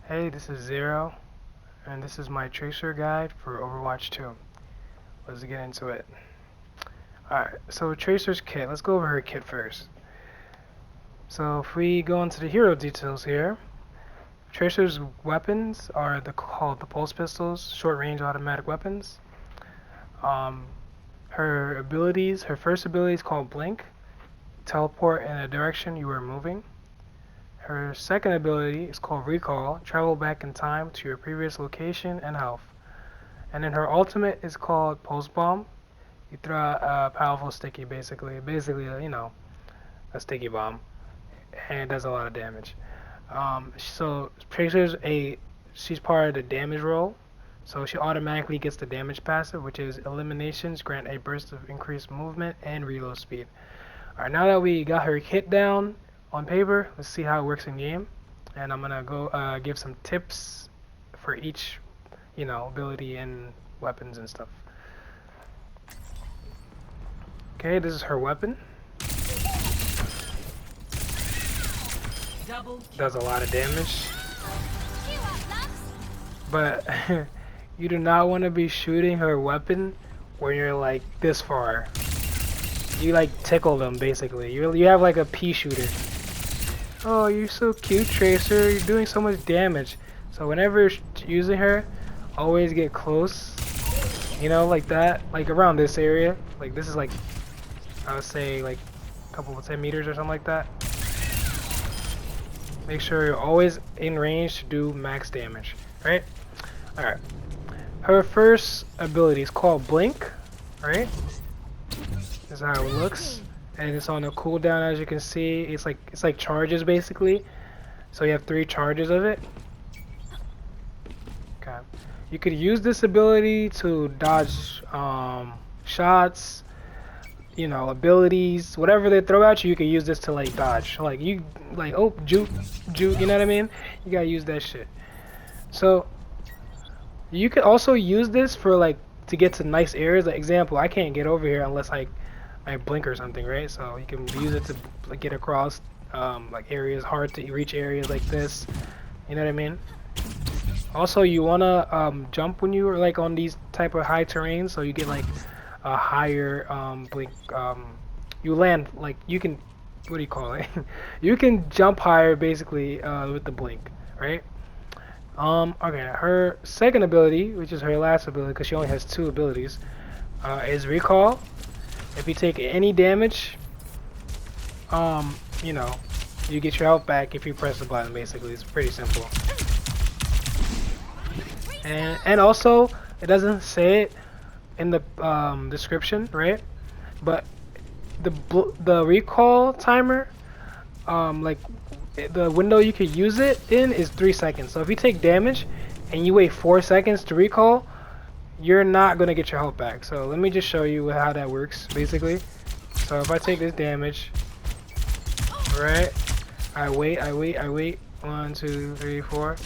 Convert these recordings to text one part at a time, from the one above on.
Hey, this is Zero, and this is my tracer guide for Overwatch 2. Let's get into it. Alright, so Tracer's kit. Let's go over her kit first. So if we go into the hero details here, Tracer's weapons are called the pulse pistols, short-range automatic weapons. Um, her first ability is called Blink, teleport in a direction you are moving. Her second ability is called Recall, travel back in time to your previous location and health. And then her ultimate is called Pulse Bomb. You throw a powerful sticky, basically, a sticky bomb, and it does a lot of damage. So she's part of the damage roll, so she automatically gets the damage passive, which is eliminations grant a burst of increased movement and reload speed. Alright, now that we got her kit down on paper, let's see how it works in game. And I'm gonna go give some tips for each, ability and weapons and stuff. Okay, this is her weapon. Does a lot of damage. But you do not want to be shooting her weapon when you're like this far. You like tickle them basically. You have like a pea shooter. Oh, you're so cute, Tracer. You're doing so much damage. So whenever you're using her, always get close. You know, like that. Like around this area. Like this is like, I would say like a couple of 10 meters or something like that. Make sure you're always in range to do max damage. Right? Alright. Her first ability is called Blink. Right? This is how it looks. And it's on a cooldown, as you can see. It's like charges basically. So you have 3 charges of it. Okay. You could use this ability to dodge shots, abilities, whatever they throw at you. You can use this to like dodge. Oh, juke, you know what I mean? You gotta use that shit. So you could also use this for like to get to nice areas. Like example, I can't get over here unless I blink or something, right? So you can use it to like get across like areas, hard to reach areas like this. You know what I mean? Also, you wanna jump when you are like on these type of high terrains, so you get like a higher blink. You land like you can. What do you call it? You can jump higher basically with the blink, right? Okay. Her second ability, which is her last ability, because she only has 2 abilities, is Recall. If you take any damage, you get your health back if you press the button. Basically, it's pretty simple. And also, it doesn't say it in the description, right? But the recall timer, like the window you could use it in is 3 seconds. So if you take damage and you wait 4 seconds to recall, you're not gonna get your health back. So let me just show you how that works, basically. So if I take this damage, right? I wait. 1, 2, 3, 4.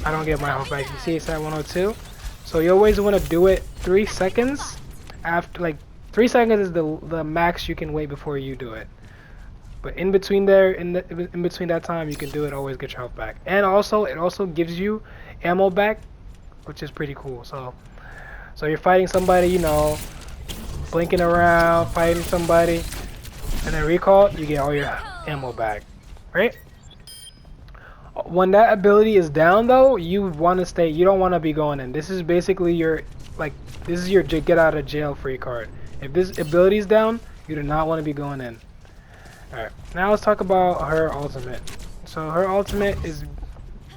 I don't get my health back. You see, it's at 102. So you always want to do it 3 seconds after. Like 3 seconds is the max you can wait before you do it. But in between there, in between that time, you can do it. Always get your health back. And also, it also gives you ammo back, which is pretty cool. So you're fighting somebody, blinking around, fighting somebody, and then recall, you get all your ammo back, right? When that ability is down, though, you want to stay. You don't want to be going in. This is basically your get out of jail free card. If this ability is down, you do not want to be going in. All right, now let's talk about her ultimate. So her ultimate is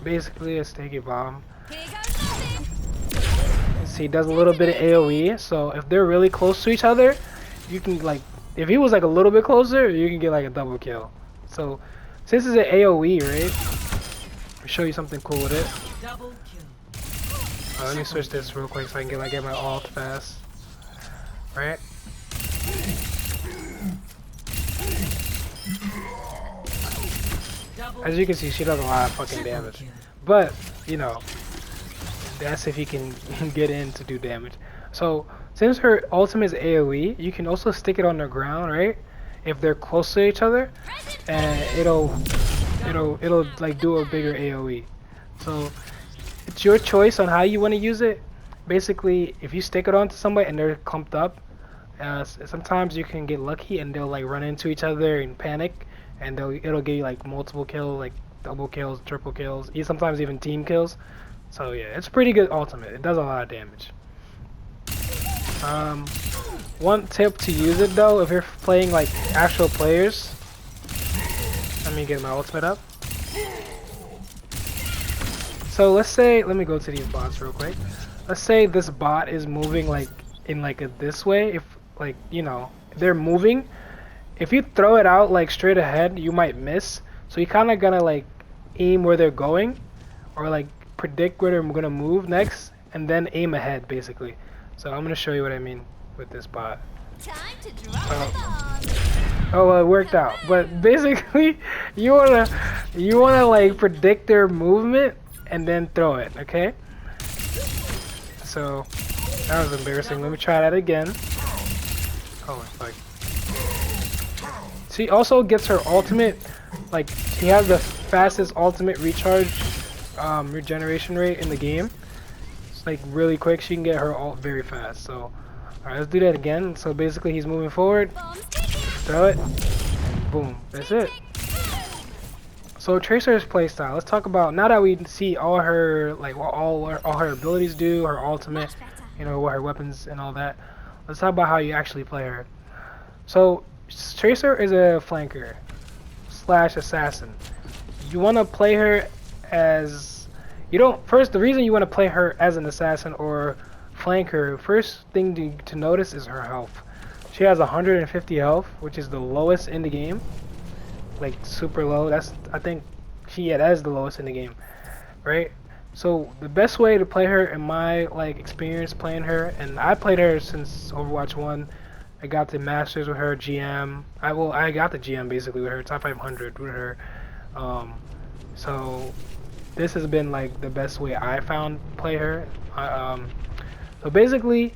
basically a sticky bomb. See, it does a little bit of AoE. So if they're really close to each other, you can like, if he was like a little bit closer, you can get like a double kill. So since it's an AoE, right? I'll show you something cool with it. Let me switch this real quick so I can get my ult fast. Right? As you can see, she does a lot of fucking damage. But, that's if you can get in to do damage. So since her ultimate is AoE, you can also stick it on the ground, right? If they're close to each other, and it'll like do a bigger AoE. So it's your choice on how you want to use it. Basically, if you stick it onto somebody and they're clumped up, sometimes you can get lucky and they'll like run into each other and panic, and it'll give you like multiple kills, like double kills, triple kills, sometimes even team kills. So yeah, it's pretty good ultimate. It does a lot of damage. Um, One tip to use it though, if you're playing like actual players, let me get my ultimate up. So let's say, let me go to these bots real quick. Let's say this bot is moving like in like this way. If like, you know, they're moving, if you throw it out like straight ahead, you might miss. So you kind of gotta like aim where they're going, or like predict where they're gonna move next, and then aim ahead basically. So I'm gonna show you what I mean with this bot. Oh well, it worked out. But basically, you wanna like predict their movement and then throw it. Okay. So that was embarrassing. Let me try that again. Oh my fuck. She also gets her ultimate. Like she has the fastest ultimate recharge, regeneration rate in the game. It's like really quick. She can get her ult very fast. So. Alright, let's do that again. So basically he's moving forward, throw it, and boom, that's it. So Tracer's playstyle, let's talk about, now that we see all her, like what all her abilities do, her ultimate, you know, what her weapons and all that, let's talk about how you actually play her. So Tracer is a flanker slash assassin. You want to play her as, first the reason you want to play her as an assassin or flanker, first thing to notice is her health. She has 150 health, which is the lowest in the game, like super low. I think that is the lowest in the game, right? So the best way to play her, in my like experience playing her, and I played her since Overwatch 1. I got the Masters with her, GM. I got the GM basically with her, top 500 with her. So this has been like the best way I found to play her. So basically,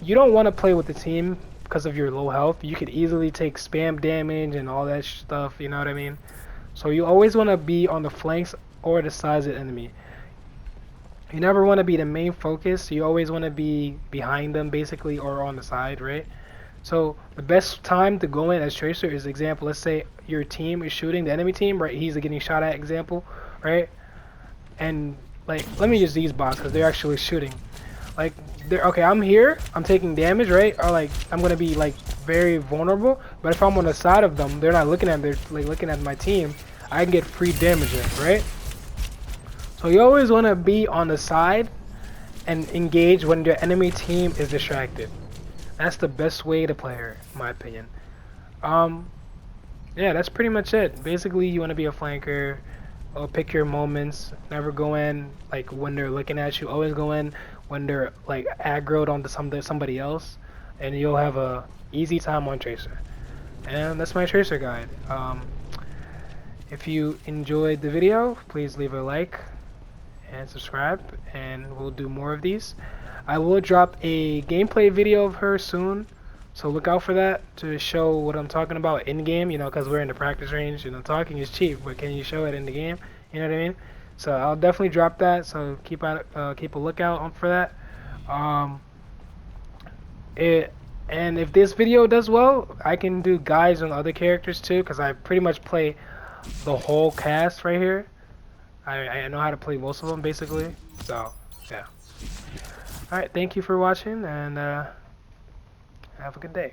you don't want to play with the team because of your low health. You could easily take spam damage and all that stuff, you know what I mean? So you always want to be on the flanks or the sides of the enemy. You never want to be the main focus. You always want to be behind them basically, or on the side, right? So the best time to go in as Tracer is, example, let's say your team is shooting the enemy team, right? He's getting shot at, example, right? And like, let me use these bots because they're actually shooting. Like, okay, I'm here, I'm taking damage, right? Or like, I'm gonna be like very vulnerable. But if I'm on the side of them, they're not looking at me, they're like looking at my team. I can get free damage, right? So you always want to be on the side and engage when your enemy team is distracted. That's the best way to play her, in my opinion. Yeah, that's pretty much it. Basically, you want to be a flanker. Pick your moments. Never go in like when they're looking at you. Always go in when they're like aggroed onto somebody else, and you'll have a easy time on Tracer. And that's my Tracer guide. If you enjoyed the video, please leave a like and subscribe, and we'll do more of these. I will drop a gameplay video of her soon, so look out for that to show what I'm talking about in game, you know, because we're in the practice range. You know, talking is cheap, but can you show it in the game? You know what I mean? So I'll definitely drop that, so keep a lookout for that. And if this video does well, I can do guides on other characters too, because I pretty much play the whole cast right here. I know how to play most of them basically. So yeah. Alright, thank you for watching, and have a good day.